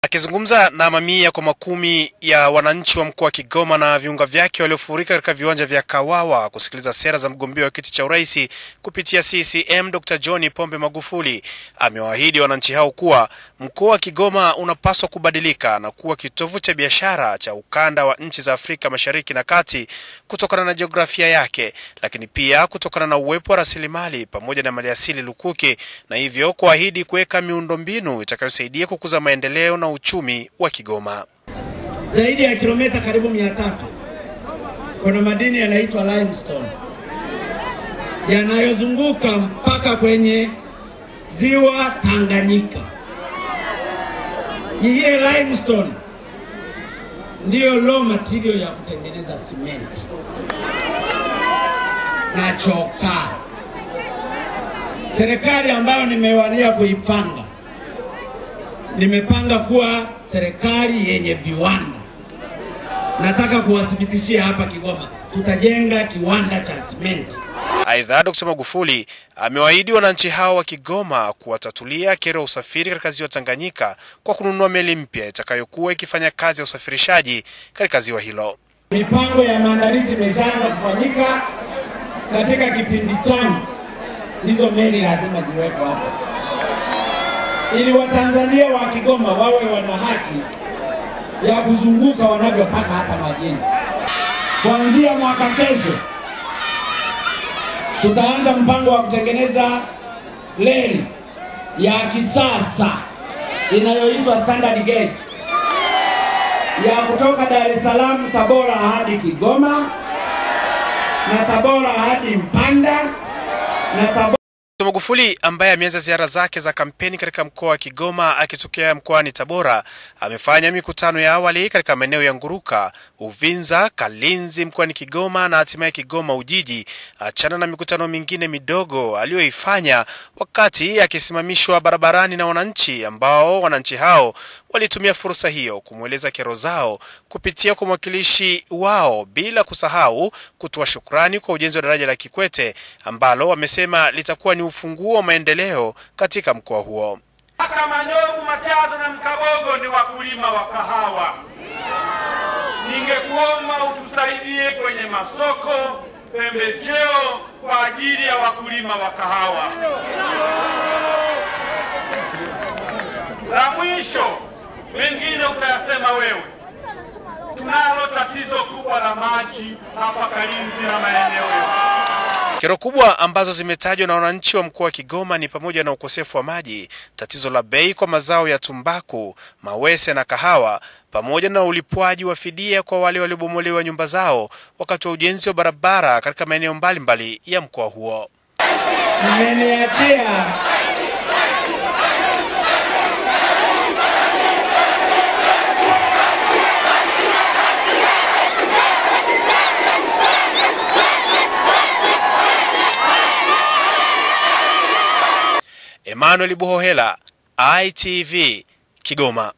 Akizungumza na mamia kwa makumi ya wananchi wa mkoa wa Kigoma na viunga vyake waliofurika katika viwanja vya Kawawa kusikiliza sera za mgombea wa kiti cha urais kupitia CCM Dr. John Pombe Magufuli, amewaahidi wananchi hao kuwa mkoa wa Kigoma unapaswa kubadilika na kuwa kitovu cha biashara cha ukanda wa nchi za Afrika Mashariki na Kati kutokana na jiografia yake, lakini pia kutokana na uwepo wa rasilimali pamoja na maliasili lukuki, na hivyo kuahidi kuweka miundombinu itakayosaidia kukuza maendeleo na uchumi wa Kigoma. Zaidi ya kilomita karibu 300 kuna madini yanaitwa limestone yanayozunguka mpaka kwenye ziwa Tanganyika. Ile limestone ndio raw material ya kutengeneza simenti na chokaa. Serikali ambayo nimewania kuipanga, nimepanga kuwa serikali yenye viwanda. Nataka kuwathibitishia hapa Kigoma tutajenga kiwanda cha simenti. Aidha, Dr. Magufuli amewaahidi wananchi hao wa Kigoma kuwatatulia kero usafiri katika ziwa Tanganyika kwa kununua meli mpya itakayokuwa ikifanya kazi ya usafirishaji katika ziwa hilo. Mipango ya maandalizi imeshaanza kufanyika katika kipindi changu. Hizo meli lazima ziwepo hapo, ili Watanzania wa Kigoma wawe wana haki ya kuzunguka wanavyotaka hata majini. Kuanzia mwaka kesho tutaanza mpango wa kutengeneza reli ya kisasa inayoitwa standard gauge ya kutoka Dar es Salaam Tabora hadi Kigoma na Tabora hadi Mpanda na Tabora. Magufuli ambaye ameanza ziara zake za kampeni katika mkoa wa Kigoma akitokea mkoani Tabora, amefanya mikutano ya awali katika maeneo ya Nguruka, Uvinza, Kalinzi mkoani Kigoma na hatimaye Kigoma Ujiji, achana na mikutano mingine midogo aliyoifanya wakati akisimamishwa barabarani na wananchi, ambao wananchi hao walitumia fursa hiyo kumueleza kero zao kupitia kwa mwakilishi wao, bila kusahau kutoa shukrani kwa ujenzi wa daraja la Kikwete ambalo wamesema litakuwa ni ufunguo wa maendeleo katika mkoa huo. Manyovu, Machazo na Mkabogo ni wakulima wa kahawa. Ningekuomba utusaidie kwenye masoko, pembejeo kwa ajili ya wakulima wa kahawa. La mwisho, mengine utayasema wewe. Tunalo tatizo kubwa la maji hapa Kalinzi na maeneo yote. Kero kubwa ambazo zimetajwa na wananchi wa mkoa wa Kigoma ni pamoja na ukosefu wa maji, tatizo la bei kwa mazao ya tumbaku, mawese na kahawa, pamoja na ulipwaji wa fidia kwa wale waliobomolewa nyumba zao wakati wa ujenzi wa barabara katika maeneo mbalimbali ya mkoa huo. Mmeniachia Emmanuel Buhohela, ITV, Kigoma.